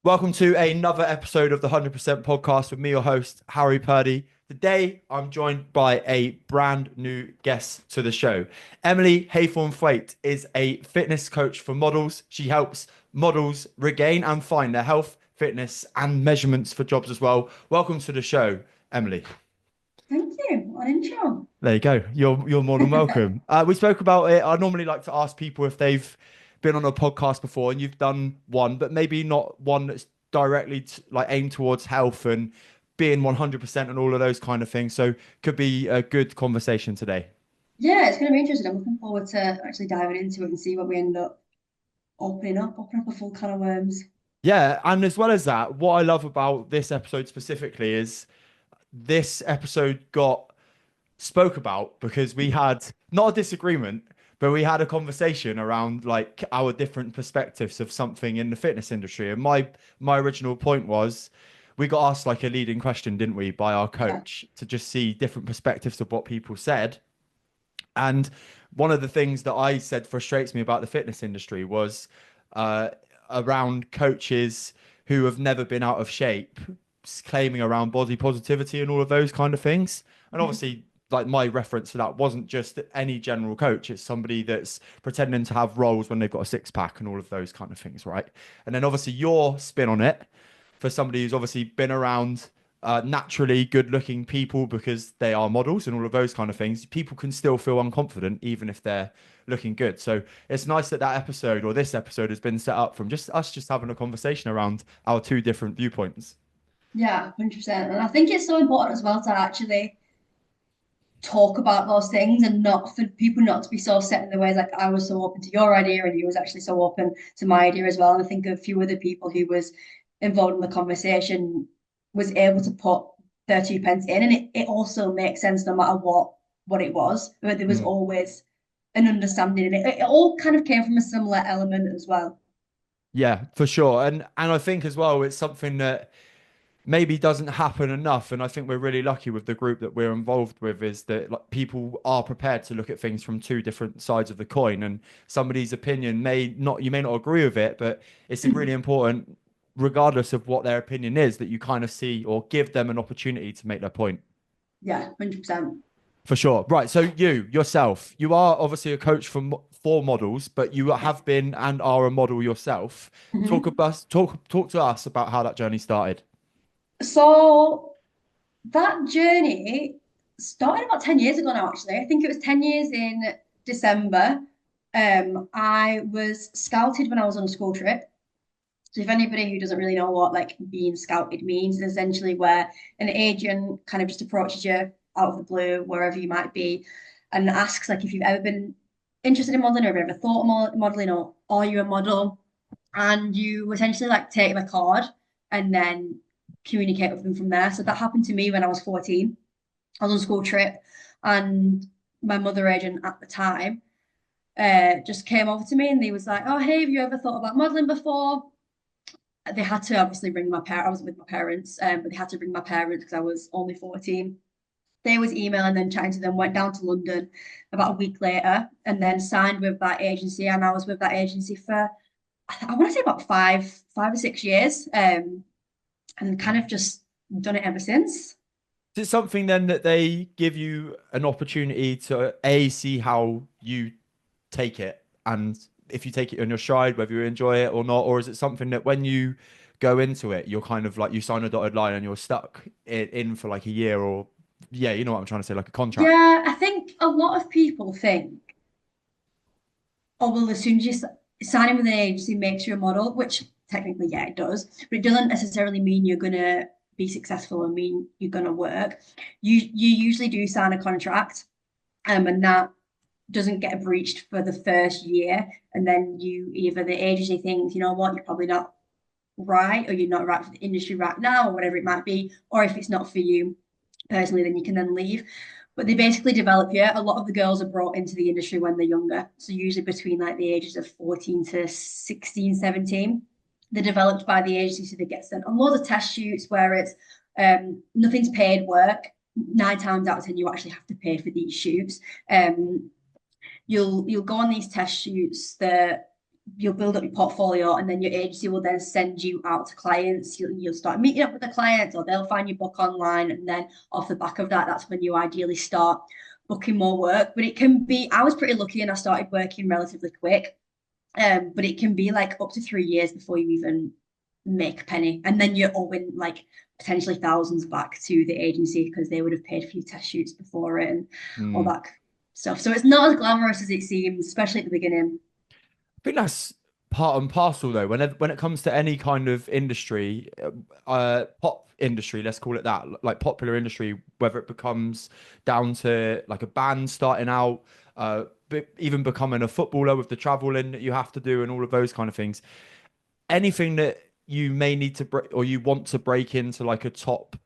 Welcome to another episode of the 100% podcast with me, your host, Harry Purdy. Today, I'm joined by a brand new guest to the show. Emily Haythornethwaite is a fitness coach for models. She helps models regain and find their health, fitness, and measurements for jobs as well. Welcome to the show, Emily. Thank you. What an intro. There you go. You're more than welcome. We spoke about it. I normally like to ask people if they've been on a podcast before, and you've done one, but maybe not one that's directly like aimed towards health and being 100% and all of those kind of things. So could be a good conversation today. Yeah, it's going to be interesting. I'm looking forward to actually diving into it and see what we end up opening up a full can of worms. Yeah, and as well as that, what I love about this episode specifically is this episode got spoke about because we had not a disagreement, but we had a conversation around like our different perspectives of something in the fitness industry. And my original point was we got asked like a leading question, didn't we, by our Yeah. coach to just see different perspectives of what people said. And one of the things that I said frustrates me about the fitness industry was uh, around coaches who have never been out of shape, claiming around body positivity and all of those kind of things. And Mhm. obviously, like my reference to that wasn't just any general coach, it's somebody that's pretending to have roles when they've got a six pack and all of those kind of things, right? And then obviously, your spin on it for somebody who's obviously been around naturally good looking people because they are models and all of those kind of things, people can still feel unconfident even if they're looking good. So it's nice that that episode or this episode has been set up from just us just having a conversation around our two different viewpoints. Yeah, 100%. And I think it's so important as well to actually talk about those things and not for people not to be so set in their ways. Like I was so open to your idea and you was actually so open to my idea as well. And I think a few other people who was involved in the conversation was able to put their two pence in. And it also makes sense no matter what it was, but there was Mm. always an understanding and it all kind of came from a similar element as well. Yeah, for sure. And I think as well it's something that maybe doesn't happen enough. And I think we're really lucky with the group that we're involved with is that like people are prepared to look at things from two different sides of the coin. And somebody's opinion may not, you may not agree with it, but it's really important, regardless of what their opinion is, that you kind of see or give them an opportunity to make their point. Yeah, 100%. For sure. Right. So you yourself, you are obviously a coach for models, but you Yeah. have been and are a model yourself. Mhm. Talk to us about how that journey started. So that journey started about 10 years ago now, actually. I think it was 10 years in December. I was scouted when I was on a school trip. So if anybody who doesn't really know what like being scouted means, it's essentially where an agent kind of just approaches you out of the blue, wherever you might be, and asks like if you've ever been interested in modeling or ever thought of modeling or are you a model? And you essentially like take the card and then communicate with them from there. So that happened to me when I was 14. I was on a school trip and my mother agent at the time just came over to me and they was like, oh, hey, have you ever thought about modeling before? They had to obviously bring my parents. I was with my parents, but they had to bring my parents because I was only 14. They was emailing them, chatting to them, went down to London about a week later and then signed with that agency. And I was with that agency for, I want to say about 5 or 6 years, and kind of just done it ever since. Is it something then that they give you an opportunity to A, see how you take it and if you take it on your stride, whether you enjoy it or not, or is it something that when you go into it, you're kind of like you sign a dotted line and you're stuck in for like a year or yeah, you know what I'm trying to say, like a contract. Yeah, I think a lot of people think, oh, well, as soon as you sign in with an agency makes you a model, which technically, yeah, it does, but it doesn't necessarily mean you're going to be successful and mean you're going to work. You usually do sign a contract, and that doesn't get breached for the first year. And then you either the agency thinks, you know what, you're probably not right, or you're not right for the industry right now, or whatever it might be. Or if it's not for you personally, then you can then leave. But they basically develop you. A lot of the girls are brought into the industry when they're younger. So usually between like the ages of 14 to 16, 17. They're developed by the agency, so they get sent on loads of test shoots where it's nothing's paid work. 9 times out of 10, you actually have to pay for these shoots. You'll go on these test shoots that you'll build up your portfolio, and then your agency will then send you out to clients. You'll start meeting up with the clients, or they'll find your book online, and then off the back of that, that's when you ideally start booking more work. But it can be, I was pretty lucky and I started working relatively quick. But it can be like up to 3 years before you even make a penny. And then you're owing like potentially thousands back to the agency because they would have paid for your test shoots before it and all Mm. that stuff. So it's not as glamorous as it seems, especially at the beginning. I think that's part and parcel though. When it comes to any kind of industry, pop industry, let's call it that, like popular industry, whether it becomes down to like a band starting out, even becoming a footballer with the traveling that you have to do and all of those kind of things. Anything that you may need to break or you want to break into like a top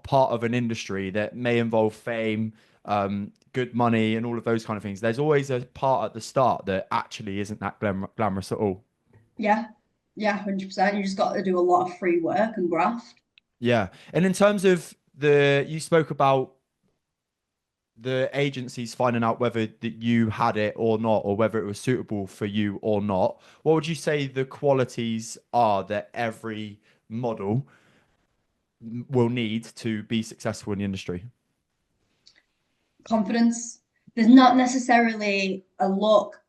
part of an industry that may involve fame, good money, and all of those kind of things. There's always a part at the start that actually isn't that glamorous at all. Yeah. Yeah, 100%. You just got to do a lot of free work and graft. Yeah. And in terms of you spoke about the agencies finding out whether that you had it or not, or whether it was suitable for you or not. What would you say the qualities are that every model will need to be successful in the industry? Confidence. There's not necessarily a look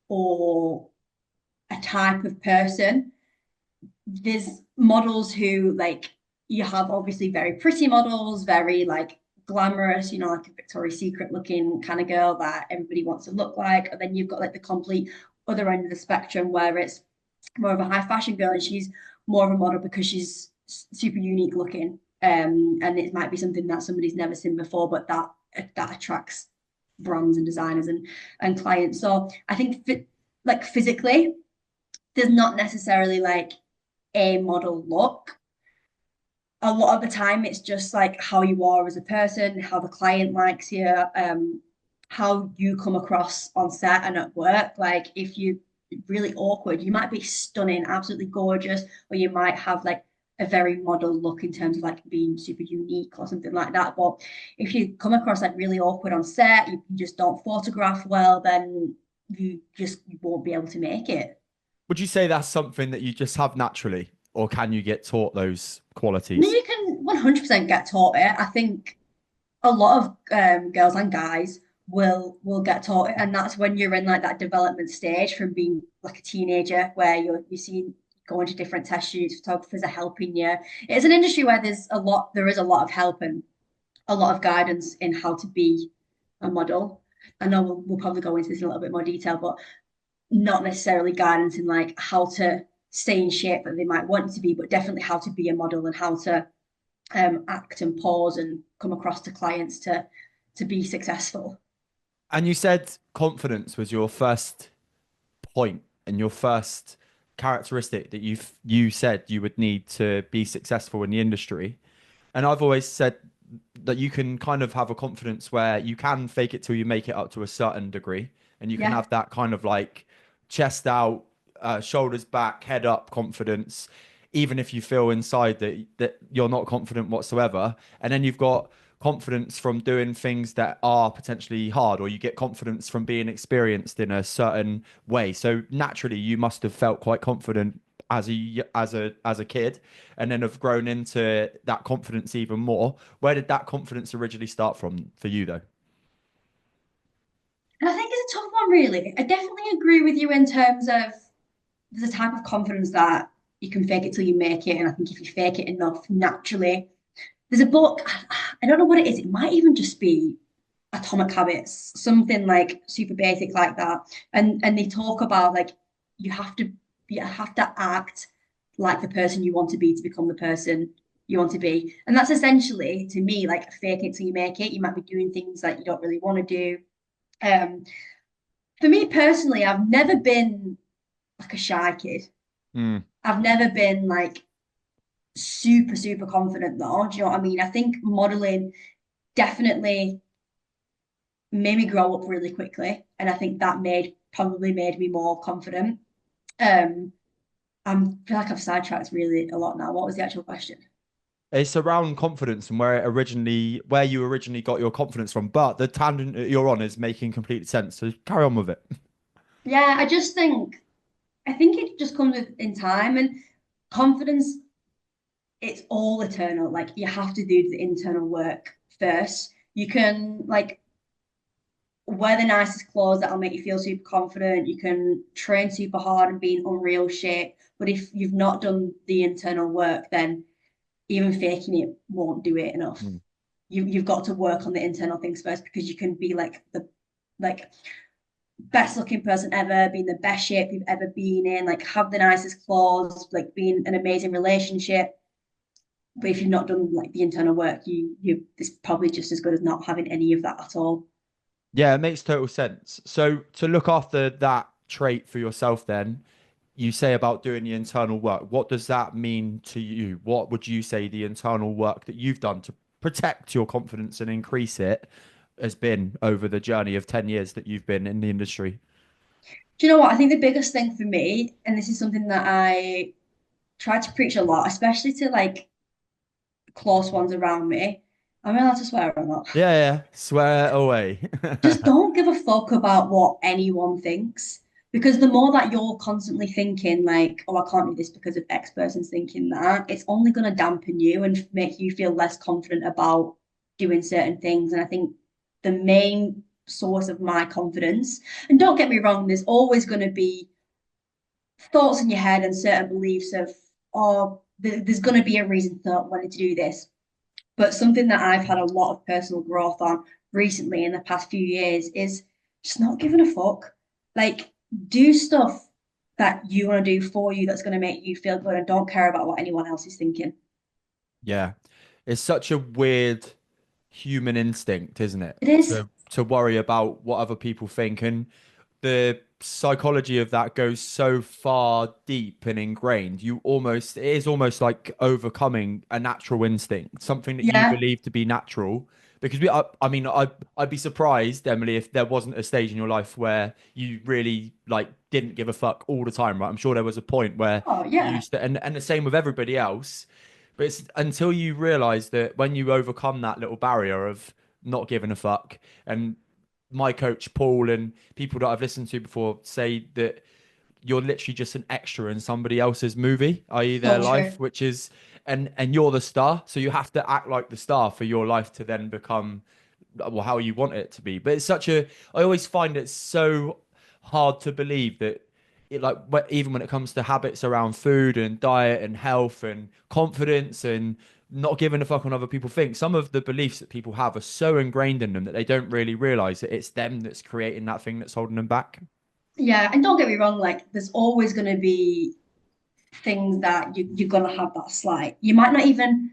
or a type of person. There's models who like you have obviously very pretty models, very like glamorous, like a Victoria's Secret looking kind of girl that everybody wants to look like. And then you've got like the complete other end of the spectrum where it's more of a high fashion girl and she's more of a model because she's super unique looking. And it might be something that somebody's never seen before, but that attracts brands and designers and clients. So I think like physically, there's not necessarily like a model look. A lot of the time, it's just like how you are as a person, how the client likes you, how you come across on set and at work. Like if you're really awkward, you might be stunning, absolutely gorgeous, or you might have like a very model look in terms of like being super unique or something like that. But if you come across like really awkward on set, you just don't photograph well, then you won't be able to make it. Would you say that's something that you just have naturally, or can you get taught those No, qualities? you can 100% get taught it. I think a lot of girls and guys will get taught it, and that's when you're in like that development stage from being like a teenager where you're seeing going to different test shoots, photographers are helping you. It's an industry where there is a lot of help and a lot of guidance in how to be a model. I know we'll probably go into this in a little bit more detail, but not necessarily guidance in like how to stay in shape that they might want to be, but definitely how to be a model and how to act and pause and come across to clients to be successful. And you said confidence was your first point and your first characteristic that you said you would need to be successful in the industry. And I've always said that you can kind of have a confidence where you can fake it till you make it up to a certain degree, and you can Yeah, have that kind of like chest out, shoulders back, head up confidence, even if you feel inside that you're not confident whatsoever. And then you've got confidence from doing things that are potentially hard, or you get confidence from being experienced in a certain way. So naturally, you must have felt quite confident as a kid, and then have grown into that confidence even more. Where did that confidence originally start from for you, though? and I think it's a tough one, really. I definitely agree with you in terms of the type of confidence that you can fake it till you make it, and I think if you fake it enough, naturally, there's a book. I don't know what it is. It might even just be Atomic Habits, something like super basic like that. And they talk about like you have to you have to act like the person you want to be to become the person you want to be. And that's essentially to me like fake it till you make it. You might be doing things that you don't really want to do. Um, for me personally, I've never been like a shy kid. Mm. I've never been like super confident though. Do you know what I mean? I think modeling definitely made me grow up really quickly, and I think that probably made me more confident. Um, I feel like I've sidetracked really a lot now. What was the actual question? It's around confidence and where you originally got your confidence from. But the tangent that you're on is making complete sense. So carry on with it. Yeah, I just think. I think it just comes with in time and confidence. It's all eternal. Like you have to do the internal work first. You can like wear the nicest clothes that'll make you feel super confident. You can train super hard and be in unreal shape. But if you've not done the internal work, then even faking it won't do it enough. Mm. You've got to work on the internal things first because you can be like the like best looking person ever, be in the best shape you've ever been in, like have the nicest clothes, like be in an amazing relationship. But if you've not done like the internal work, you it's probably just as good as not having any of that at all. Yeah, it makes total sense. So to look after that trait for yourself, then you say about doing the internal work. What does that mean to you? What would you say the internal work that you've done to protect your confidence and increase it has been over the journey of 10 years that you've been in the industry? Do you know what? I think the biggest thing for me, and this is something that I try to preach a lot, especially to like close ones around me. Am I allowed to swear or not? Yeah, yeah. Swear away. Just don't give a fuck about what anyone thinks. Because the more that you're constantly thinking, like, oh, I can't do this because of X person's thinking that, it's only going to dampen you and make you feel less confident about doing certain things. And I think the main source of my confidence, and don't get me wrong, there's always going to be thoughts in your head and certain beliefs of, oh, there's going to be a reason for wanting to do this. But something that I've had a lot of personal growth on recently in the past few years is just not giving a fuck. Like, do stuff that you want to do for you that's going to make you feel good and don't care about what anyone else is thinking. Yeah. It's such a weird human instinct, isn't it? It is. To worry about what other people think. And the psychology of that goes so far deep and ingrained. It is almost like overcoming a natural instinct, something that you Yeah. believe to be natural. Because I mean, I'd be surprised, Emily, if there wasn't a stage in your life where you really like didn't give a fuck all the time, right? I'm sure there was a point where Oh, you yeah. used to, and the same with everybody else. But it's until you realize that when you overcome that little barrier of not giving a fuck, and my coach Paul and people that I've listened to before say that you're literally just an extra in somebody else's movie, i.e. their So true. life, which is and you're the star, so you have to act like the star for your life to then become well how you want it to be. But it's such a I always find it so hard to believe that it like even when it comes to habits around food and diet and health and confidence and not giving a fuck on other people think some of the beliefs that people have are so ingrained in them that they don't really realize that it's them that's creating that thing that's holding them back. Yeah. And don't get me wrong, like, there's always going to be things that you're going to have that slight. You might not even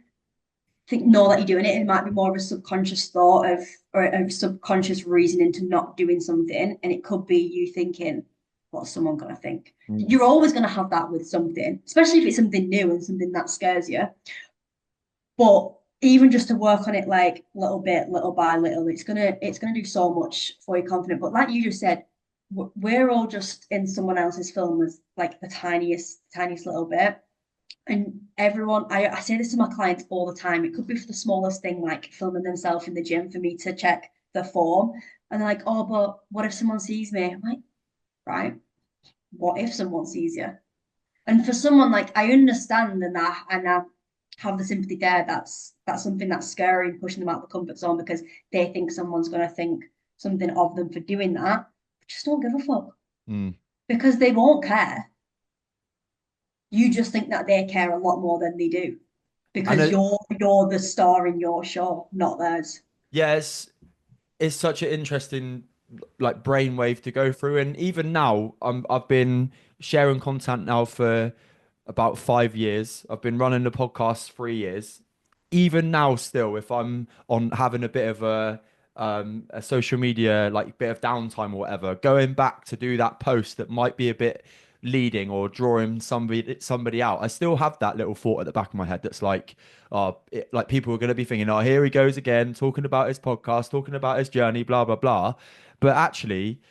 think know that you're doing it. It might be more of a subconscious thought of or a subconscious reasoning to not doing something, and it could be you thinking, "What's someone gonna think?" Mm. You're always gonna have that with something, especially if it's something new and something that scares you. But even just to work on it like little bit, little by little, it's gonna do so much for your confidence. But like you just said, we're all just in someone else's film as like the tiniest little bit. And everyone, I say this to my clients all the time. It could be for the smallest thing, like filming themselves in the gym for me to check the form. And they're like, oh, but what if someone sees me? I'm like, right, what if someone sees you? And for someone like I understand and I have the sympathy there. That's something that's scary and pushing them out of the comfort zone because they think someone's gonna think something of them for doing that. Just don't give a fuck Mm. because they won't care. You just think that they care a lot more than they do And because you're the star in your show, not theirs. yeah, it's such an interesting like brainwave to go through. And even now, I've been sharing content now for about 5 years. I've been running the podcast 3 years. Even now, still, if I'm on having a bit of a social media like bit of downtime or whatever, going back to do that post that might be a bit leading or drawing somebody out, I still have that little thought at the back of my head that's like, like people are going to be thinking, oh, here he goes again, talking about his podcast, talking about his journey, blah blah blah. But actually,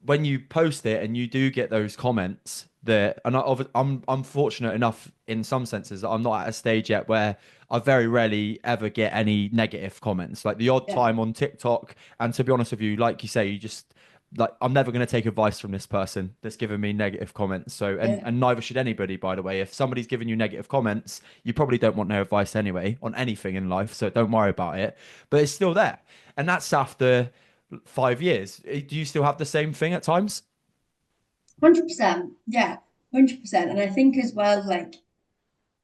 when you post it and you do get those comments that, and I'm fortunate enough in some senses that I'm not at a stage yet where I very rarely ever get any negative comments. Like the odd Yeah. time on TikTok, and to be honest with you, like you say, you just like I'm never going to take advice from this person that's giving me negative comments. So Yeah, and neither should anybody, by the way. If somebody's giving you negative comments, you probably don't want their advice anyway on anything in life. So don't worry about it. But it's still there. And that's after 5 years. Do you still have the same thing at times? 100%. Yeah, 100%. And I think as well, like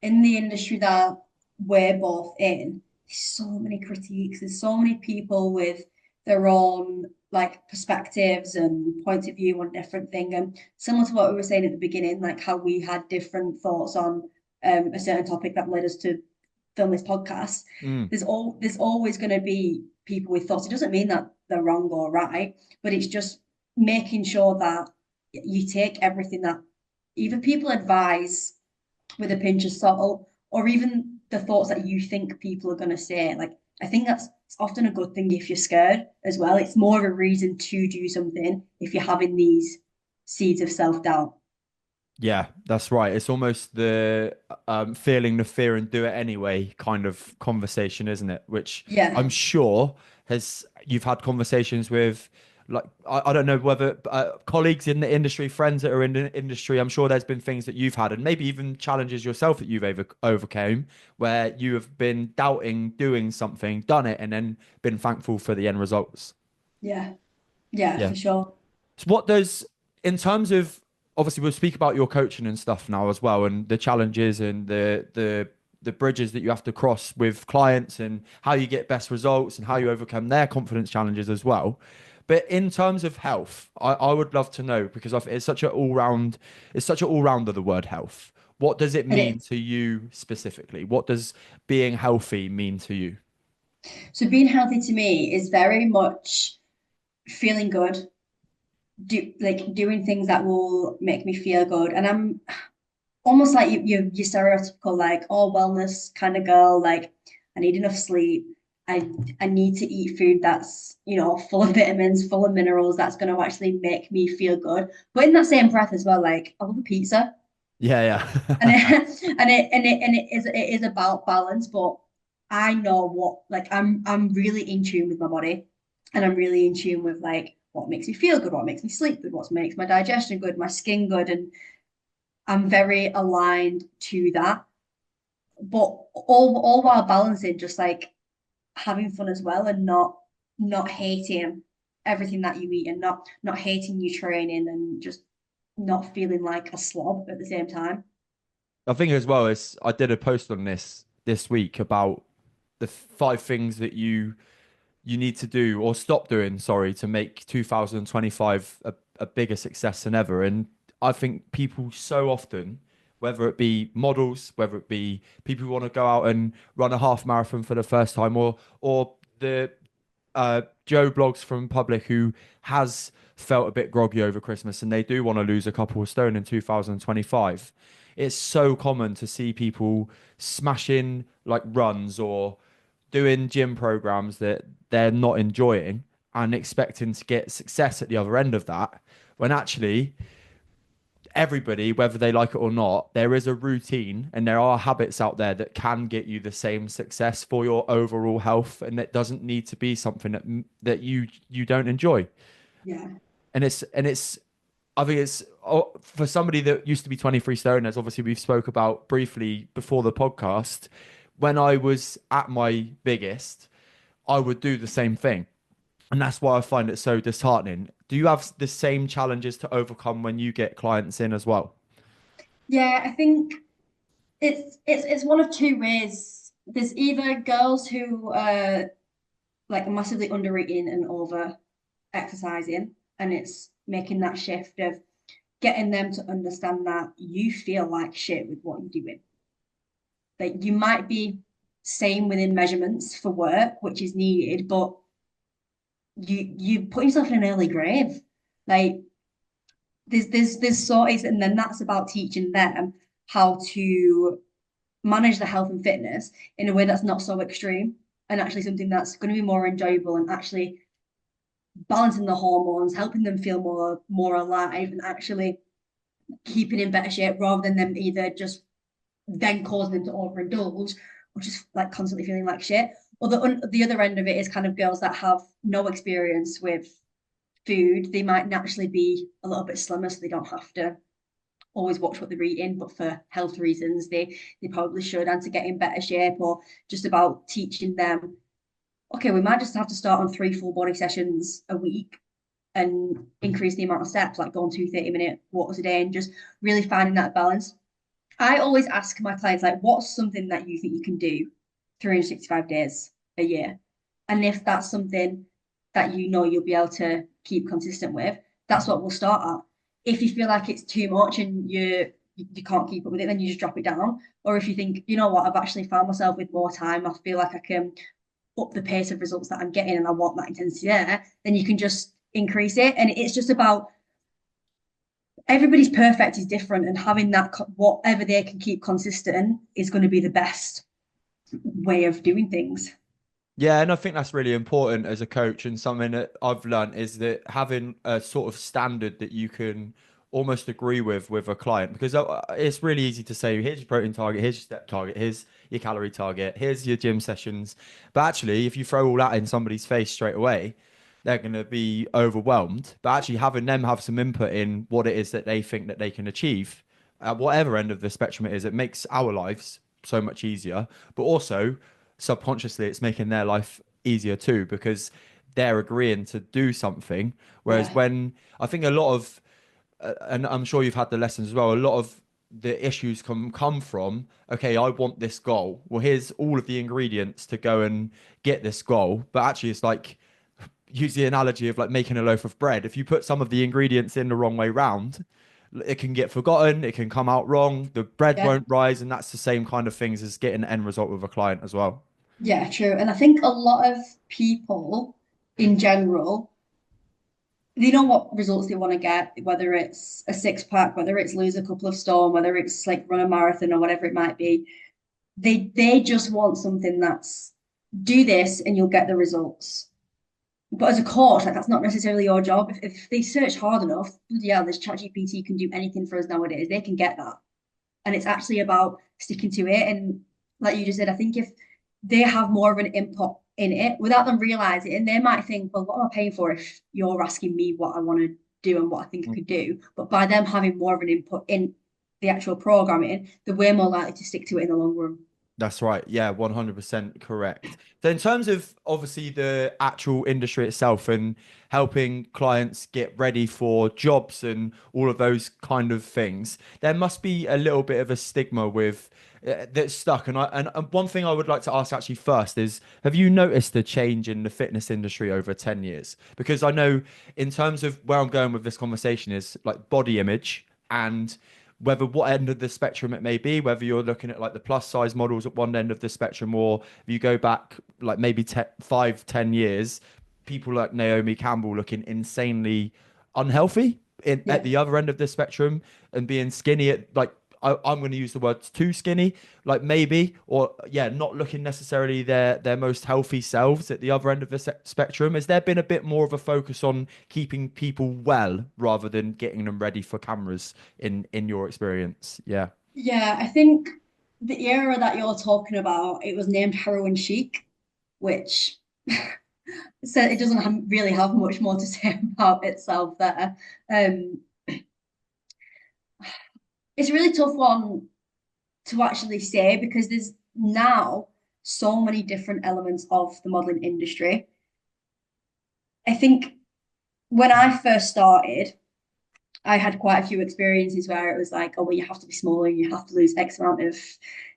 in the industry that we're both in, there's so many critiques. There's so many people with their own like perspectives and points of view on different things. And similar to what we were saying at the beginning, like how we had different thoughts on a certain topic that led us to film this podcast. Mm. There's always going to be people with thoughts. It doesn't mean that they're wrong or right, but it's just making sure that you take everything that either people advise with a pinch of salt, or even the thoughts that you think people are going to say. Like, I think that's it's often a good thing if you're scared as well. It's more of a reason to do something if you're having these seeds of self doubt. Yeah, that's right. It's almost the feeling the fear and do it anyway kind of conversation, isn't it? Which Yeah, I'm sure has you've had conversations with, like I don't know whether colleagues in the industry, friends that are in the industry. I'm sure there's been things that you've had, and maybe even challenges yourself that you've overcame, where you have been doubting doing something, done it, and then been thankful for the end results. yeah, yeah, Yeah. for sure. So what does, in terms of, obviously we'll speak about your coaching and stuff now as well, and the challenges and the bridges that you have to cross with clients and how you get best results and how you overcome their confidence challenges as well. But in terms of health, I would love to know because it's such an it's such an all-rounder, the word health. What does it It mean is. to you specifically? What does being healthy mean to you? So being healthy to me is very much feeling good, doing things that will make me feel good. And I'm almost like you stereotypical like all wellness kind of girl. Like I need enough sleep. I need to eat food that's full of vitamins, full of minerals. That's going to actually make me feel good. But in that same breath as well, like I love a pizza, Yeah, and yeah. it is about balance. But I know what like I'm really in tune with my body, and I'm really in tune with like what makes me feel good, what makes me sleep good, what makes my digestion good, my skin good, and I'm very aligned to that. But all while balancing just like having fun as well and not hating everything that you eat and not hating your training and just not feeling like a slob at the same time. I think as well as I did a post on this week about the 5 things that you need to do or stop doing, sorry, to make 2025 a bigger success than ever. And I think people so often, whether it be models, whether it be people who want to go out and run a half marathon for the first time, or the Joe blogs from Public who has felt a bit groggy over Christmas and they do want to lose a couple of stone in 2025. It's so common to see people smashing like runs or doing gym programs that they're not enjoying and expecting to get success at the other end of that when actually everybody, whether they like it or not, there is a routine and there are habits out there that can get you the same success for your overall health, and it doesn't need to be something that you don't enjoy. Yeah. And it's I think it's for somebody that used to be 23 stone, as obviously we've spoke about briefly before the podcast. When I was at my biggest, I would do the same thing. And that's why I find it so disheartening. Do you have the same challenges to overcome when you get clients in as well? Yeah, I think it's one of two ways. There's either girls who are like massively under eating and over exercising, and it's making that shift of getting them to understand that you feel like shit with what you're doing. Like you might be same within measurements for work, which is needed, but you put yourself in an early grave. Like there's sort of, and then that's about teaching them how to manage the health and fitness in a way that's not so extreme and actually something that's going to be more enjoyable and actually balancing the hormones, helping them feel more alive and actually keeping in better shape rather than them either just then causing them to overindulge or just like constantly feeling like shit. Or the other end of it is kind of girls that have no experience with food, they might naturally be a little bit slimmer, so they don't have to always watch what they're eating, but for health reasons, they probably should, and to get in better shape, or just about teaching them, okay, we might just have to start on 3 full body sessions a week and increase the amount of steps, like going 2 30-minute walks a day, and just really finding that balance. I always ask my clients, like, what's something that you think you can do 365 days a year? And if that's something that you know you'll be able to keep consistent with, that's what we'll start at. If you feel like it's too much and you can't keep up with it, then you just drop it down. Or if you think, you know what, I've actually found myself with more time, I feel like I can up the pace of results that I'm getting and I want that intensity there, then you can just increase it. And it's just about everybody's perfect is different, and having that whatever they can keep consistent is going to be the best way of doing things. Yeah, and I think that's really important as a coach, and something that I've learned is that having a sort of standard that you can almost agree with a client, because it's really easy to say, here's your protein target, here's your step target, here's your calorie target, here's your gym sessions. But actually, if you throw all that in somebody's face straight away, they're going to be overwhelmed. But actually, having them have some input in what it is that they think that they can achieve at whatever end of the spectrum it is, it makes our lives so much easier. But also, subconsciously, it's making their life easier too, because they're agreeing to do something. Whereas Yeah, when I think a lot of, and I'm sure you've had the lessons as well, a lot of the issues come from, okay, I want this goal. Well, here's all of the ingredients to go and get this goal. But actually, it's like, use the analogy of like making a loaf of bread. If you put some of the ingredients in the wrong way round, it can get forgotten, it can come out wrong, the bread yeah, won't rise, and that's the same kind of things as getting an end result with a client as well. yeah, true. And I think a lot of people in general, they know what results they want to get, whether it's a 6 pack, whether it's lose a couple of stone, whether it's like run a marathon or whatever it might be. They just want something that's do this and you'll get the results. But as a coach, like that's not necessarily your job. If they search hard enough, yeah, this ChatGPT can do anything for us nowadays. They can get that, and it's actually about sticking to it. And like you just said, I think if they have more of an input in it without them realizing, and they might think, well, what am I paying for if you're asking me what I want to do and what I think I could do? But by them having more of an input in the actual programming, they're way more likely to stick to it in the long run. That's right. Yeah, 100% correct. So, in terms of obviously the actual industry itself and helping clients get ready for jobs and all of those kind of things, there must be a little bit of a stigma with that's stuck. And one thing I would like to ask actually first is, have you noticed a change in the fitness industry over 10 years? Because I know in terms of where I'm going with this conversation is like body image and whether what end of the spectrum it may be, whether you're looking at like the plus size models at one end of the spectrum, or if you go back like maybe 5, 10 years, people like Naomi Campbell looking insanely unhealthy at Yeah. the other end of the spectrum and being skinny at like I'm going to use the word too skinny, like maybe, or yeah, not looking necessarily their most healthy selves at the other end of the spectrum. Has there been a bit more of a focus on keeping people well rather than getting them ready for cameras in your experience? Yeah. Yeah, I think the era that you're talking about, it was named heroin chic, which so it doesn't really have much more to say about itself there. Um, it's a really tough one to actually say because there's now so many different elements of the modeling industry. I think when I first started, I had quite a few experiences where it was like, oh, well, you have to be smaller, you have to lose X amount of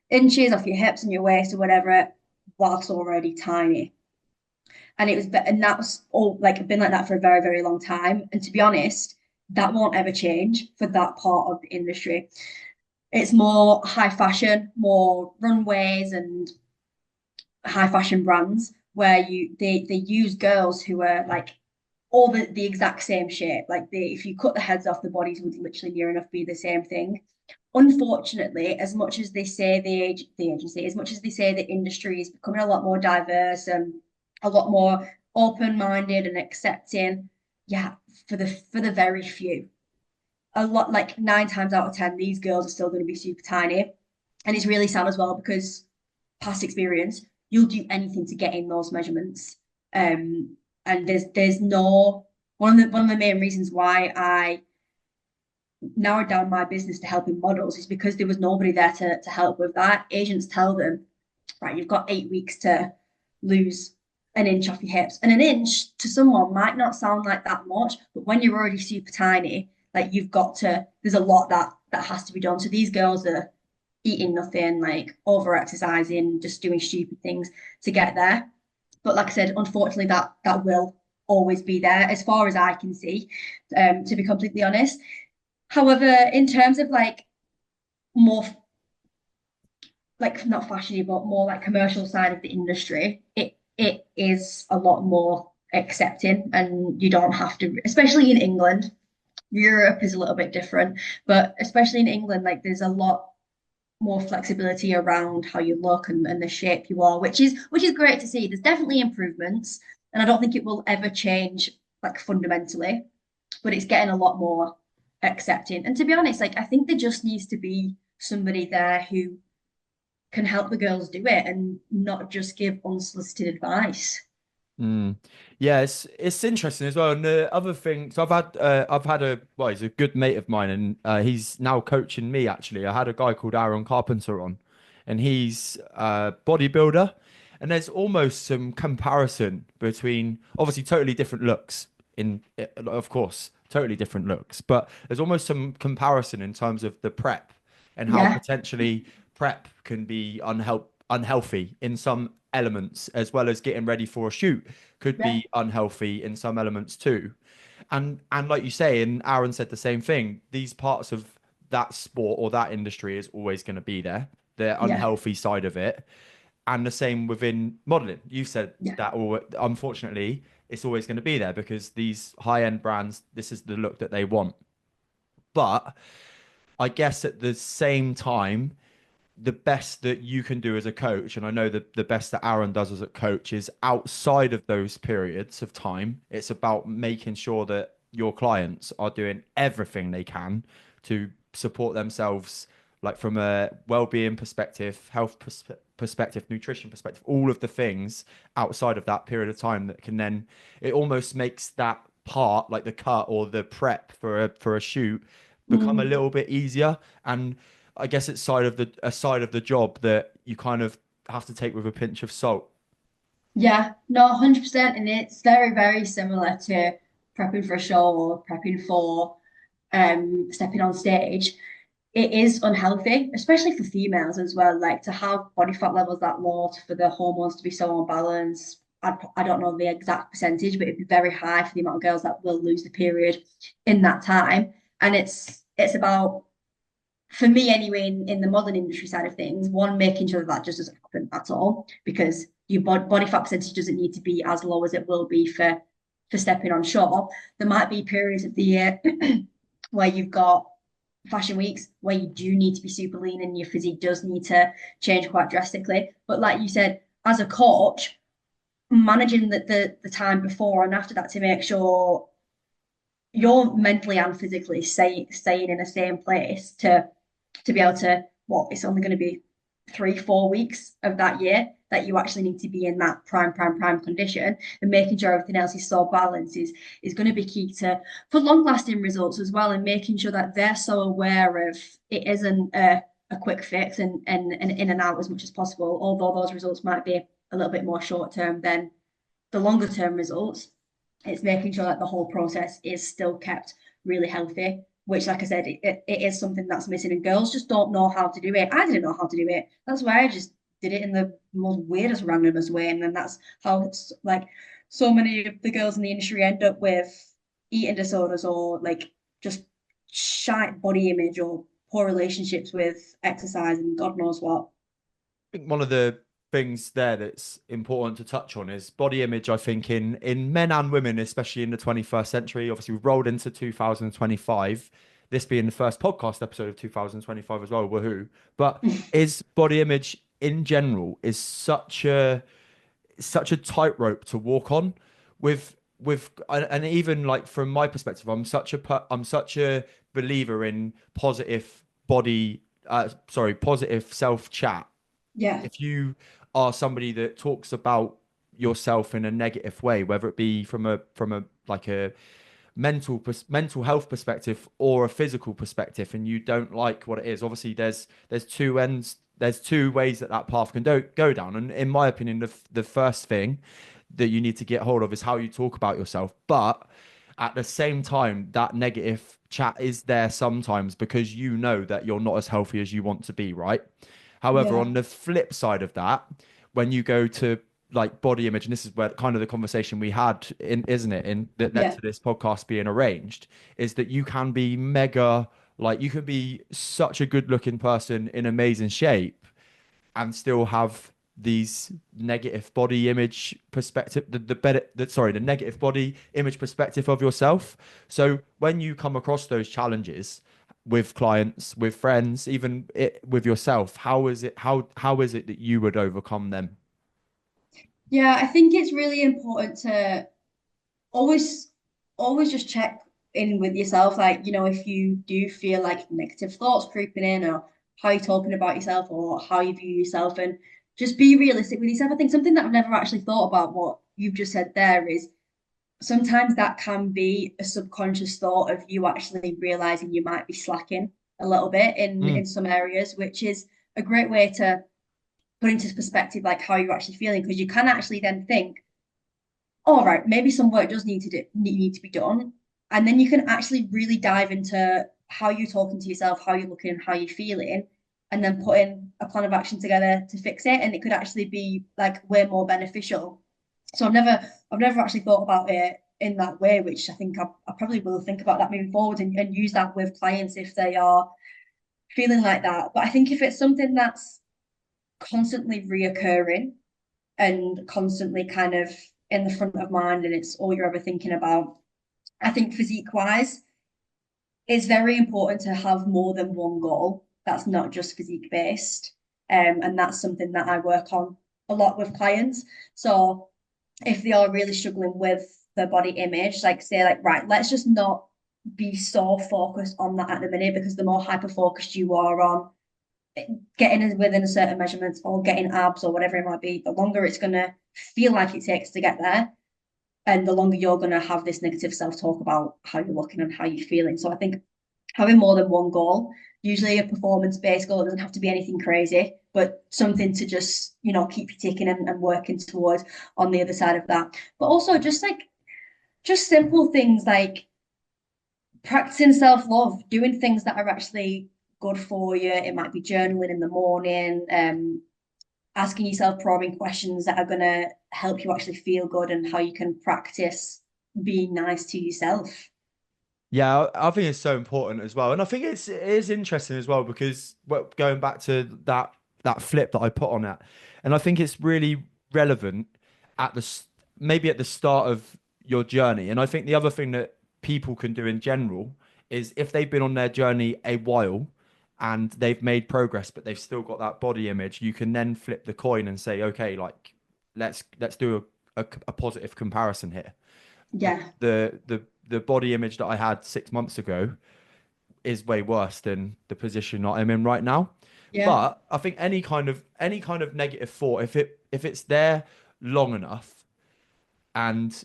inches off your hips and your waist or whatever, whilst already tiny. And it was, and that's all like been like that for a very, very long time. And to be honest, that won't ever change for that part of the industry. It's more high fashion, more runways and high fashion brands where they use girls who are like all the exact same shape. Like if you cut the heads off, the bodies would literally near enough be the same thing. Unfortunately, as much as they say the agency, as much as they say the industry is becoming a lot more diverse and a lot more open-minded and accepting, yeah, for the very few. A lot like 9 times out of 10, these girls are still going to be super tiny. And it's really sad as well because past experience, you'll do anything to get in those measurements. And there's no one of the main reasons why I narrowed down my business to helping models is because there was nobody there to help with that. Agents tell them, right, you've got 8 weeks to lose an inch off your hips. And an inch to someone might not sound like that much, but when you're already super tiny, like you've got to, there's a lot that has to be done. So these girls are eating nothing, like over exercising, just doing stupid things to get there. But like I said, unfortunately, that will always be there as far as I can see, to be completely honest. However, in terms of like more like not fashiony, but more like commercial side of the industry, it is a lot more accepting, and you don't have to, especially in England. Europe is a little bit different, but especially in England, like there's a lot more flexibility around how you look and the shape you are, which is great to see. There's definitely improvements, and I don't think it will ever change like fundamentally, but it's getting a lot more accepting. And to be honest, like I think there just needs to be somebody there who can help the girls do it and not just give unsolicited advice. Mm. Yeah, it's interesting as well. And the other thing, so I've had a well, he's a good mate of mine, and he's now coaching me actually. I had a guy called Aaron Carpenter on, and he's a bodybuilder, and there's almost some comparison between obviously totally different looks of course, totally different looks, but there's almost some comparison in terms of the prep and how Yeah, potentially prep can be unhealthy in some elements, as well as getting ready for a shoot could yeah, be unhealthy in some elements too. And like you say, and Aaron said the same thing, these parts of that sport or that industry is always going to be there, the yeah, unhealthy side of it. And the same within modeling. You said yeah, that, or unfortunately, it's always going to be there because these high-end brands, this is the look that they want. But I guess at the same time, the best that you can do as a coach, and I know that the best that Aaron does as a coach is outside of those periods of time. It's about making sure that your clients are doing everything they can to support themselves, like from a well-being perspective, perspective, nutrition perspective, all of the things outside of that period of time that can then it almost makes that part, like the cut or the prep for a shoot, become a mm, little bit easier. And I guess it's side of the a side of the job that you kind of have to take with a pinch of salt. yeah. No, 100%. And it's very, very similar to prepping for a show or prepping for stepping on stage. It is unhealthy, especially for females as well. Like to have body fat levels that low, for the hormones to be so unbalanced. I don't know the exact percentage, but it'd be very high for the amount of girls that will lose the period in that time. And it's about, for me anyway, in the modern industry side of things, one, making sure that that just doesn't happen at all, because your body fat percentage doesn't need to be as low as it will be for stepping on shore. There might be periods of the year where you've got fashion weeks where you do need to be super lean and your physique does need to change quite drastically. But like you said, as a coach, managing the time before and after that to make sure you're mentally and physically staying in the same place to be able to, what, it's only going to be 3 4 weeks of that year that you actually need to be in that prime condition, and making sure everything else is so balanced is going to be key to for long lasting results as well, and making sure that they're so aware of it isn't a quick fix and in and out as much as possible, although those results might be a little bit more short term than the longer term results. It's making sure that the whole process is still kept really healthy, which, like I said, it is something that's missing, and girls just don't know how to do it. I didn't know how to do it. That's why I just did it in the most weirdest, randomest way, and then that's how it's like so many of the girls in the industry end up with eating disorders or like just shite body image or poor relationships with exercise and God knows what. Think one of the things there that's important to touch on is body image. I think in men and women, especially in the 21st century, obviously we've rolled into 2025. This being the first podcast episode of 2025 as well, woohoo! But is body image in general is such a tightrope to walk on with and even like from my perspective, I'm such a believer in positive body positive self chat. Yeah, If you are somebody that talks about yourself in a negative way, whether it be from a mental health perspective or a physical perspective, and you don't like what it is, obviously there's two ends, there's two ways that that path can go down. And in my opinion, the first thing that you need to get hold of is how you talk about yourself. But at the same time, that negative chat is there sometimes because you know that you're not as healthy as you want to be, right? However, Yeah. on the flip side of that, when you go to like body image, and this is where kind of the conversation we had in, isn't it, in that led Yeah. to this podcast being arranged, is that you can be mega, like you could be such a good looking person in amazing shape and still have these negative body image perspective, the better that sorry, the negative body image perspective of yourself. So when you come across those challenges with clients, with friends, even with yourself, how is it that you would overcome them? Yeah, I think it's really important to always always just check in with yourself. Like, if you do feel like negative thoughts creeping in, or how you're talking about yourself, or how you view yourself, and just be realistic with yourself. I think something that I've never actually thought about what you've just said there is sometimes that can be a subconscious thought of you actually realizing you might be slacking a little bit in Mm, some areas, which is a great way to put into perspective like how you're actually feeling, because you can actually then think, all right, maybe some work does need to be done. And then you can actually really dive into how you're talking to yourself, how you're looking, how you're feeling, and then putting a plan of action together to fix it. And it could actually be like way more beneficial. So I've never actually thought about it in that way, which I think I probably will think about that moving forward, and use that with clients if they are feeling like that. But I think if it's something that's constantly reoccurring and constantly kind of in the front of mind, and it's all you're ever thinking about, I think physique wise, it's very important to have more than one goal that's not just physique based. And that's something that I work on a lot with clients. So if they are really struggling with their body image, like say, like, right, let's just not be so focused on that at the minute, because the more hyper focused you are on getting within a certain measurements or getting abs or whatever it might be, the longer it's going to feel like it takes to get there. And the longer you're going to have this negative self talk about how you're looking and how you're feeling. So I think having more than one goal, usually a performance based goal, it doesn't have to be anything crazy, but something to just, keep you ticking and working towards on the other side of that. But also just simple things like practicing self love, doing things that are actually good for you. It might be journaling in the morning, asking yourself probing questions that are going to help you actually feel good, and how you can practice being nice to yourself. yeah, I think it's so important as well, and I think it is interesting as well because well, going back to that flip that I put on it, and I think it's really relevant at maybe at the start of your journey. And I think the other thing that people can do in general is if they've been on their journey a while and they've made progress, but they've still got that body image, you can then flip the coin and say, okay, like let's do a positive comparison here. Yeah, The body image that I had 6 months ago is way worse than the position that I'm in right now. yeah, But I think any kind of negative thought, if it's there long enough and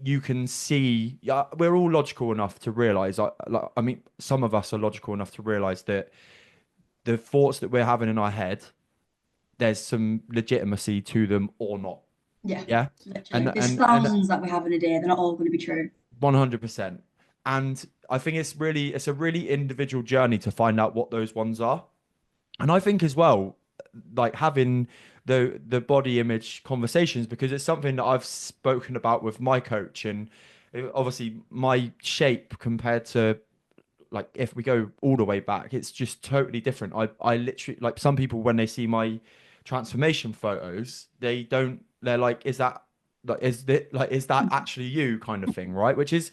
you can see, yeah, we're all logical enough to realize. I mean, some of us are logical enough to realize that the thoughts that we're having in our head, there's some legitimacy to them or not. yeah. Yeah, Literally, and there's and and thousands that we have in a day. They're not all going to be true. 100%. And I think it's a really individual journey to find out what those ones are. And I think as well, like having the body image conversations, because it's something that I've spoken about with my coach, and obviously my shape compared to like if we go all the way back, it's just totally different. I literally, like, some people when they see my transformation photos, they're like, is that is that actually you, kind of thing, right? Which is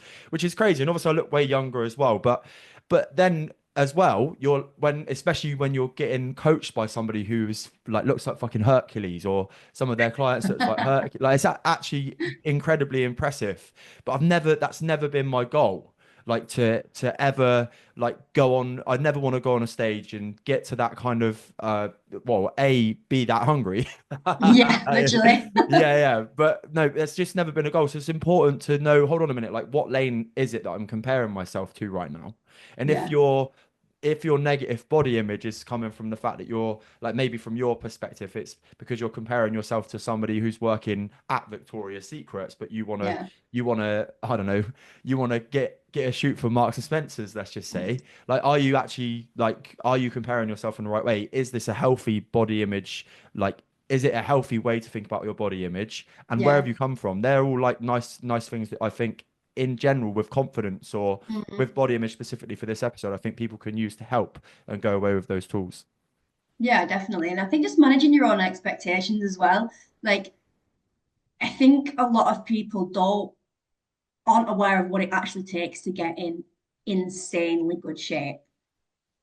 crazy. And obviously I look way younger as well, but then as well, especially when you're getting coached by somebody who's like looks like fucking Hercules, or some of their clients looks like Hercules, like it's actually incredibly impressive. But that's never been my goal. like to ever like go on. I never want to go on a stage and get to that kind of well, A, be that hungry. Yeah, Yeah, literally. yeah. But no, it's just never been a goal. So it's important to know, hold on a minute, like what lane is it that I'm comparing myself to right now? And Yeah, if your negative body image is coming from the fact that you're like maybe from your perspective, it's because you're comparing yourself to somebody who's working at Victoria's Secrets, but yeah, you wanna, I don't know, you wanna get a shoot for Marks and Spencer's, let's just say. Like, are you actually like are you comparing yourself in the right way? Is this a healthy body image? Like, is it a healthy way to think about your body image? And where have yeah. you come from? They're all like nice things that I think in general with confidence or with Mhm. body image specifically for this episode, I think people can use to help and go away with those tools. Yeah, definitely. And I think just managing your own expectations as well. Like, I think a lot of people don't aren't aware of what it actually takes to get in insanely good shape.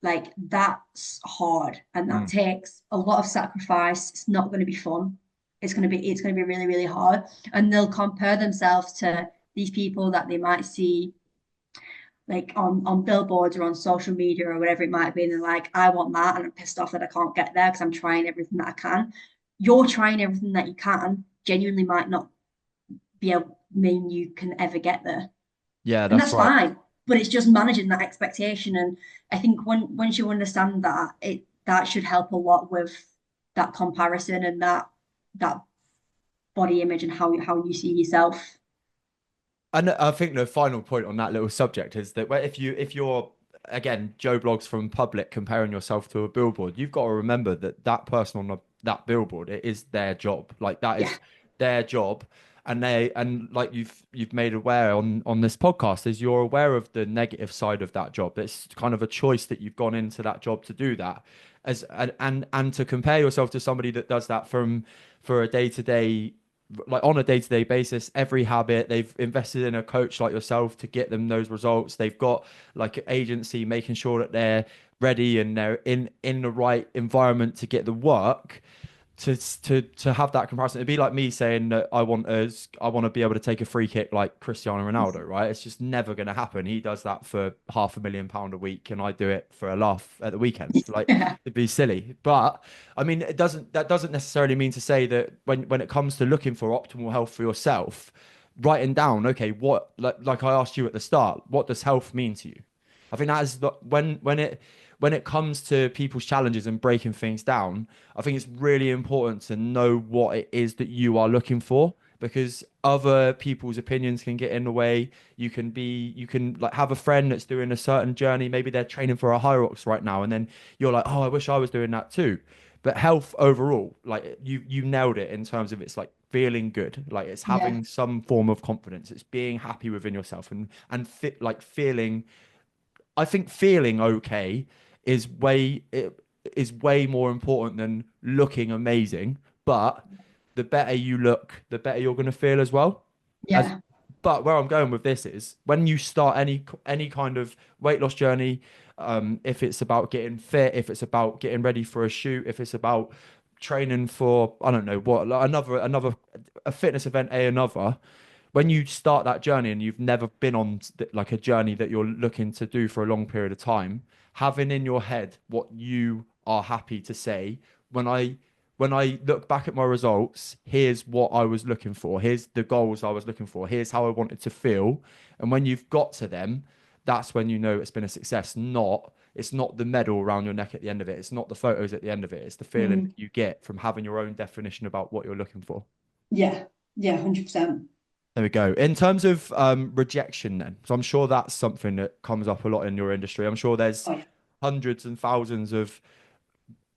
Like that's hard and that Mm. takes a lot of sacrifice. It's not going to be fun. It's going to be really, really hard. And they'll compare themselves to these people that they might see like on billboards or on social media or whatever it might be. And they're like, I want that, and I'm pissed off that I can't get there because I'm trying everything that I can. You're trying everything that you can, genuinely might not be able mean you can ever get there. Yeah, And that's that's right. fine. But it's just managing that expectation. And I think once you understand that, it that should help a lot with that comparison and that body image and how you see yourself. And I think the final point on that little subject is that if you're again Joe Blogs from public comparing yourself to a billboard, you've got to remember that that person on that billboard, it is their job. Like that Yeah, is their job, and like you've made aware on this podcast is you're aware of the negative side of that job. It's kind of a choice that you've gone into that job to do that, as and to compare yourself to somebody that does that from for a day to day like on a day-to-day basis, every habit they've invested in a coach like yourself to get them those results. They've got like an agency making sure that they're ready and they're in the right environment to get the work to have that comparison. It'd be like me saying that I want to be able to take a free kick like Cristiano Ronaldo, right? It's just never going to happen. He does that for £500,000 a week, and I do it for a laugh at the weekend. Like yeah, it'd be silly, but I mean, that doesn't necessarily mean to say that when it comes to looking for optimal health for yourself, writing down, okay, what like I asked you at the start, what does health mean to you? I think that is when it comes to people's challenges and breaking things down, I think it's really important to know what it is that you are looking for because other people's opinions can get in the way. You can like have a friend that's doing a certain journey. Maybe they're training for a high rocks right now, and then you're like, oh, I wish I was doing that too. But health overall, like you nailed it in terms of it's like feeling good, like it's yeah, having some form of confidence, it's being happy within yourself and fit like feeling I think feeling okay is is way more important than looking amazing. But the better you look, the better you're going to feel as well. As yeah, but where I'm going with this is when you start any kind of weight loss journey, if it's about getting fit, if it's about getting ready for a shoot, if it's about training for I don't know what like another a fitness event, another when you start that journey and you've never been on like a journey that you're looking to do for a long period of time, having in your head what you are happy to say when I look back at my results, here's what I was looking for, here's the goals I was looking for, here's how I wanted to feel. And when you've got to them, that's when you know it's been a success. It's not the medal around your neck at the end of it. It's not the photos at the end of it. It's the feeling mm, that you get from having your own definition about what you're looking for. yeah, yeah, 100%. There we go. In terms of rejection, then, so I'm sure that's something that comes up a lot in your industry. I'm sure there's Oh yeah. hundreds and thousands of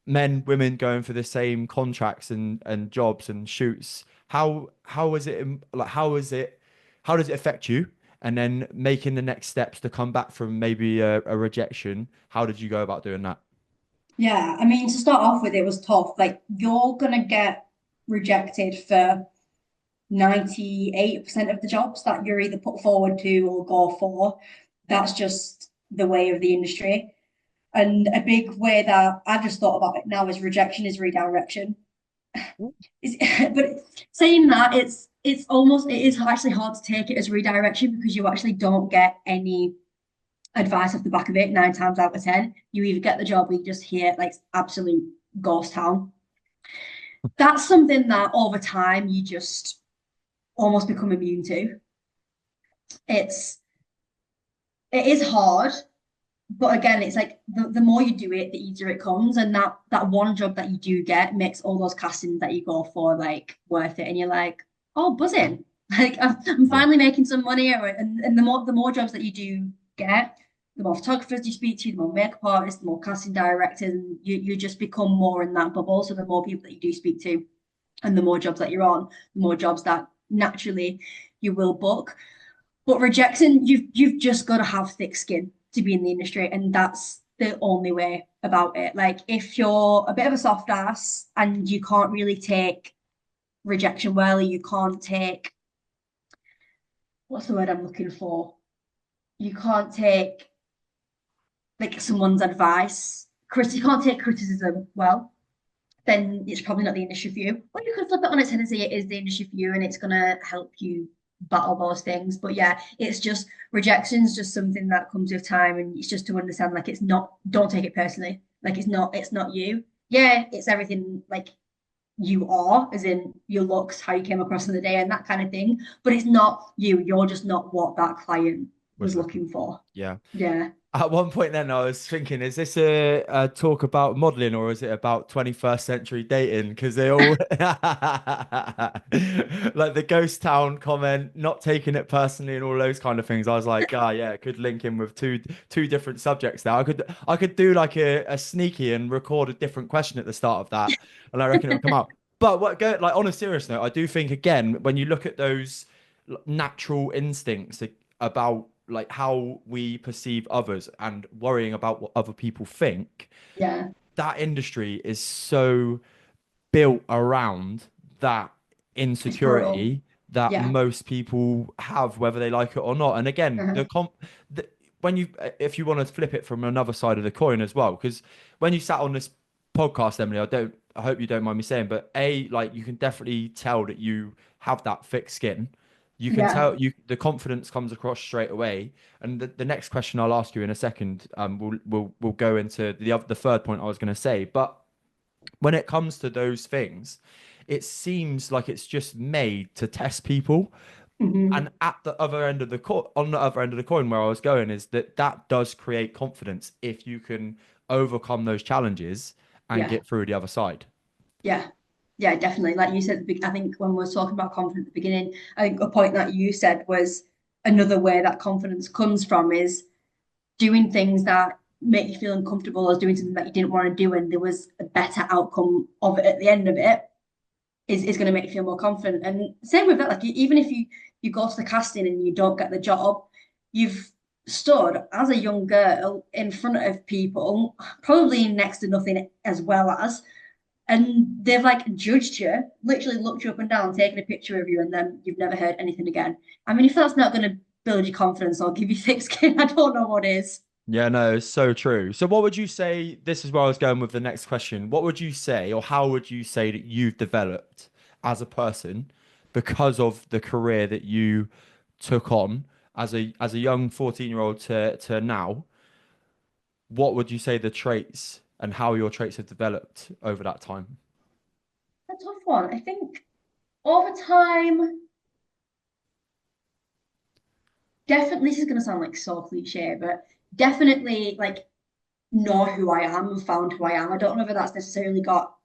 men, women going for the same contracts and jobs and shoots. How is it like? How does it affect you? And then making the next steps to come back from maybe a rejection. How did you go about doing that? Yeah, I mean, to start off with, it was tough. Like, you're gonna get rejected for 98% of the jobs that you're either put forward to or go for. That's just the way of the industry. And a big way that I've just thought about it now is rejection is redirection. But saying that, it is actually hard to take it as redirection because you actually don't get any. advice off the back of it 9 times out of 10. You either get the job or you just hear like absolute ghost town. That's something that over time you just almost become immune to. It's it is hard, but again, it's like the more you do it, the easier it comes. And that one job that you do get makes all those castings that you go for like worth it. And you're like, oh, buzzing. Like I'm Yeah. finally making some money. And the more jobs that you do get, the more photographers you speak to, the more makeup artists, the more casting directors, and you just become more in that bubble. So the more people that you do speak to and the more jobs that you're on, the more jobs that naturally you will book. But rejection, you've just got to have thick skin to be in the industry, and that's the only way about it. Like if you're a bit of a soft ass and you can't really take rejection well, or you can't take what's the word I'm looking for? You can't take like someone's advice. You can't take criticism well, then it's probably not the industry for you. Or you could flip it on its head and say it is the industry for you and it's gonna help you battle those things. But yeah, it's just rejection's just something that comes with time and it's just to understand like it's not don't take it personally. Like it's not you. Yeah, it's everything like you are, as in your looks, how you came across in the day and that kind of thing. But it's not you. You're just not what that client Was was looking looking for. for. Yeah. Yeah. At one point, then I was thinking, is this a talk about modeling or is it about 21st century dating? Because they all like the ghost town comment, not taking it personally, and all those kind of things. I was like, ah, yeah, it could link in with two different subjects there. I could do like a sneaky and record a different question at the start of that, and I reckon it would come out. But what go like on a serious note, I do think again when you look at those natural instincts about like how we perceive others and worrying about what other people think, Yeah. that industry is so built around that It's brutal. insecurity that Yeah. most people have, whether they like it or not. And again, Uh-huh. the, when you, if you want to flip it from another side of the coin as well, because when you sat on this podcast, Emily, I hope you don't mind me saying, but like you can definitely tell that you have that thick skin. You can Yeah. tell the confidence comes across straight away. And the next question I'll ask you in a second, we'll go into the third point I was going to say, but when it comes to those things, it seems like it's just made to test people. Hmm. And at the other end of the coin, on the other end of the coin, where I was going is that that does create confidence if you can overcome those challenges and Yeah. get through the other side. Yeah. Yeah, definitely. Like you said, I think when we were talking about confidence at the beginning, I think a point that you said was another way that confidence comes from is doing things that make you feel uncomfortable or doing something that you didn't want to do and there was a better outcome of it at the end of it is going to make you feel more confident. And same with that, like even if you go to the casting and you don't get the job, you've stood as a young girl in front of people, probably next to nothing as well as, and they've like judged you, literally looked you up and down, taken a picture of you, and then you've never heard anything again. I mean, if that's not going to build your confidence or give you thick skin, I don't know what is. Yeah, no, it's so true. So, what would you say? This is where I was going with the next question. What would you say, or how would you say that you've developed as a person because of the career that you took on as a young 14-year-old to now? What would you say the traits and how your traits have developed over that time? A tough one. I think over time, definitely, this is going to sound like so cliche, but definitely like know who I am and found who I am. I don't know if that's necessarily got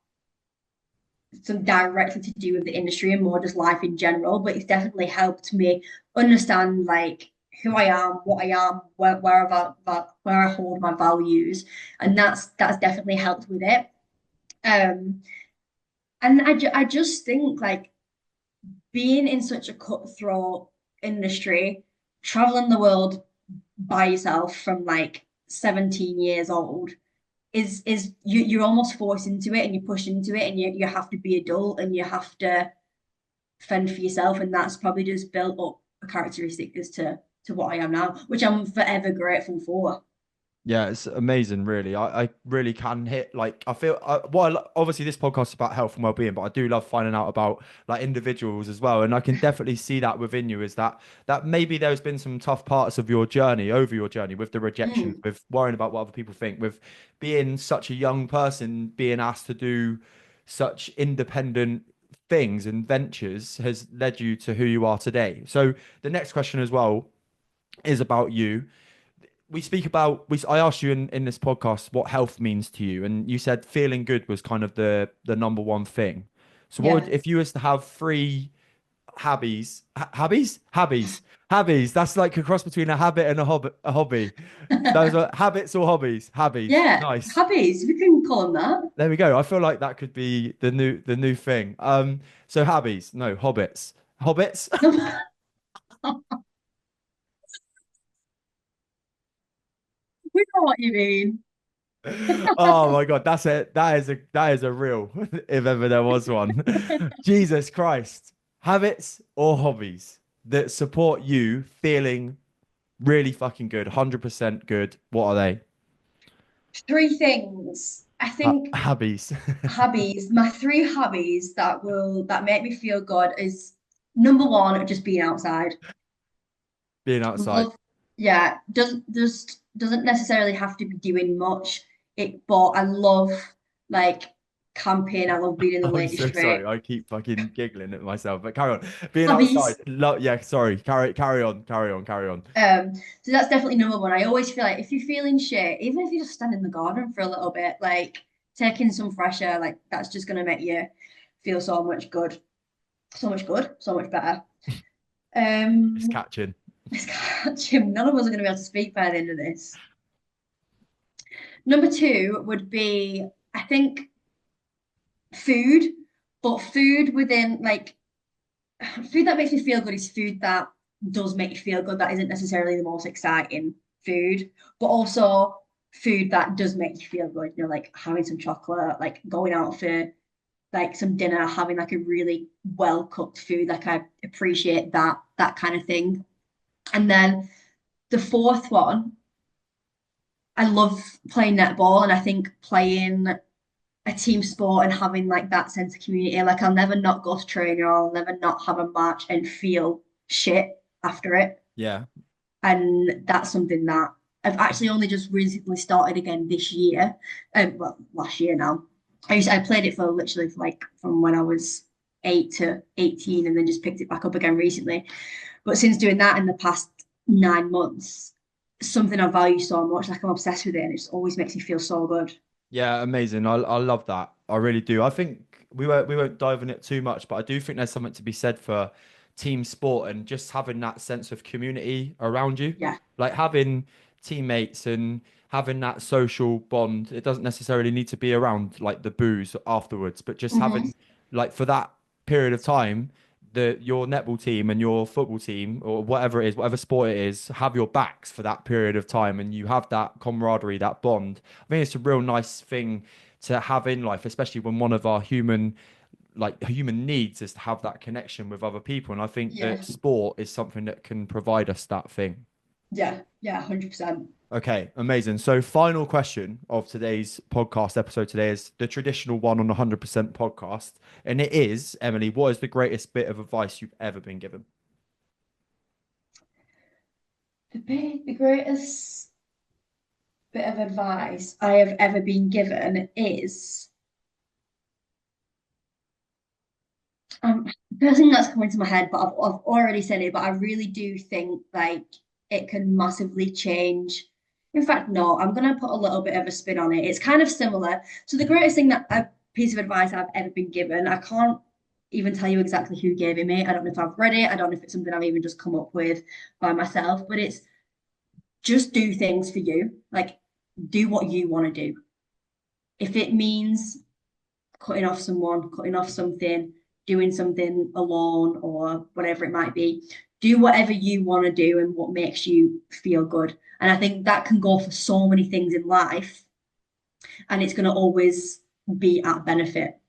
some directly to do with the industry and more just life in general, but it's definitely helped me understand like who I am, what I am, where I hold my values, and that's definitely helped with it. Um, and I just think like being in such a cutthroat industry, traveling the world by yourself from like 17 years old is you're almost forced into it and you're pushed into it and you have to be adult and you have to fend for yourself and that's probably just built up a characteristic as to what I am now, which I'm forever grateful for. Yeah, it's amazing, really. I really can hit like I feel obviously this podcast is about health and well-being, but I do love finding out about like individuals as well. And I can definitely see that within you is that maybe there's been some tough parts of your journey, over your journey with the rejections, Mm, with worrying about what other people think, with being such a young person, being asked to do such independent things and ventures has led you to who you are today. So the next question as well is about you. We speak about I asked you in this podcast what health means to you, and you said feeling good was kind of the number one thing. So what would, yeah. if you was to have three habbies, that's like a cross between a habit and a hobby. Those are habits or hobbies. Yeah, Nice. hobbies, we can call them There we go. I feel like that could be the new thing. So hobbies, no, hobbits. that. We know what you mean. Oh my God, that's it. That is a real, if ever there was one. Jesus Christ. Habits or hobbies that support you feeling really fucking good, 100% good. What are they? Three things. I think Hobbies. hobbies, my three hobbies that make me feel good is number one, just being outside. Being outside. Love, yeah, doesn't necessarily have to be doing much. But I love like camping. I love being in the I'm Lake so sorry. District. I keep fucking giggling at myself, but carry on. Being outside. Hobbies. Yeah, sorry. Carry on. Um, so that's definitely number one. I always feel like if you're feeling shit, even if you just stand in the garden for a little bit, like taking some fresh air, like that's just gonna make you feel so much good, so much better. It's Um, catching. Jim, none of us are gonna be able to speak by the end of this. Number two would be, I think, food, but food within like food that makes me feel good is food that does make you feel good. That isn't necessarily the most exciting food, but also food that does make you feel good. You know, like having some chocolate, like going out for like some dinner, having like a really well cooked food. Like I appreciate that kind of thing. And then the fourth one, I love playing netball, and I think playing a team sport and having like that sense of community. Like I'll never not go to training, or I'll never not have a match and feel shit after it. Yeah. And that's something that I've actually only just recently started again this year. Well, last year now. I played it for literally like from when I was 8 to 18, and then just picked it back up again recently. But since doing that in the past 9 months, something I value so much, like I'm obsessed with it, and it just always makes me feel so good. Yeah, amazing. I love that. I really do. I think we won't dive in it too much, but I do think there's something to be said for team sport and just having that sense of community around you. Yeah. Like having teammates and having that social bond. It doesn't necessarily need to be around like the booze afterwards, but just Hmm. having like for that period of time, your netball team and your football team or whatever it is, whatever sport it is, have your backs for that period of time and you have that camaraderie, that bond. I think it's a real nice thing to have in life, especially when one of our human needs is to have that connection with other people. And I think Yeah. that sport is something that can provide us that thing. Yeah. Yeah. 100%. Okay, amazing. So, final question of today's podcast episode today is the traditional one on 100% podcast. And it is, Emily, what is the greatest bit of advice you've ever been given? The greatest bit of advice I have ever been given is the first thing that's coming to my head, but I've already said it, but I really do think like it can massively change. In fact, no, I'm gonna put a little bit of a spin on it. It's kind of similar. So the greatest thing that a piece of advice I've ever been given, I can't even tell you exactly who gave it me. I don't know if I've read it. I don't know if it's something I've even just come up with by myself, but it's just do things for you. Like do what you want to do. If it means cutting off someone, cutting off something, doing something alone, or whatever it might be. Do whatever you want to do and what makes you feel good. And I think that can go for so many things in life, and it's going to always be at benefit.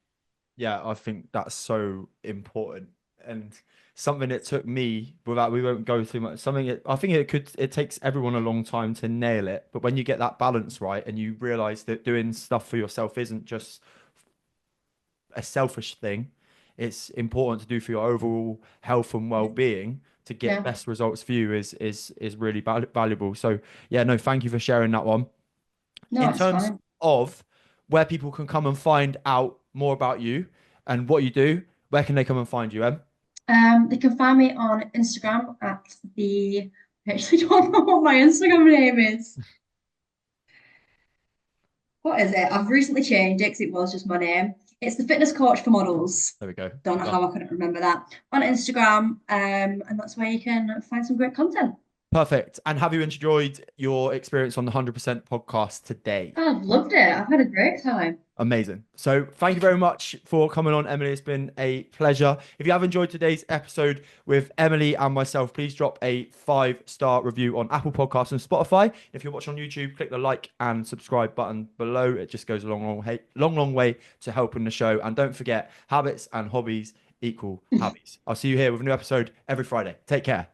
Yeah, I think that's so important. and something that took me without we won't go through much. I think it takes everyone a long time to nail it, but when you get that balance right and you realize that doing stuff for yourself isn't just a selfish thing, it's important to do for your overall health and well-being to get Yeah. best results for you is really valuable. So yeah, no, thank you for sharing that one. No, In it's terms fine. of where people can come and find out more about you and what you do, where can they come and find you, Em? They can find me on Instagram at the. I actually don't know what my Instagram name is. What is it? I've recently changed it because it was just my name. It's the fitness coach for models. There we go. Don't know Done. how I couldn't remember that. On Instagram, and that's where you can find some great content. Perfect. And have you enjoyed your experience on the 100% podcast today? I've loved it. I've had a great time. Amazing. So, thank you very much for coming on, Emily. It's been a pleasure. If you have enjoyed today's episode with Emily and myself, please drop a 5-star review on Apple Podcasts and Spotify. If you're watching on YouTube, click the like and subscribe button below. It just goes a long way to helping the show. And don't forget, habits and hobbies equal hobbies. I'll see you here with a new episode every Friday. Take care.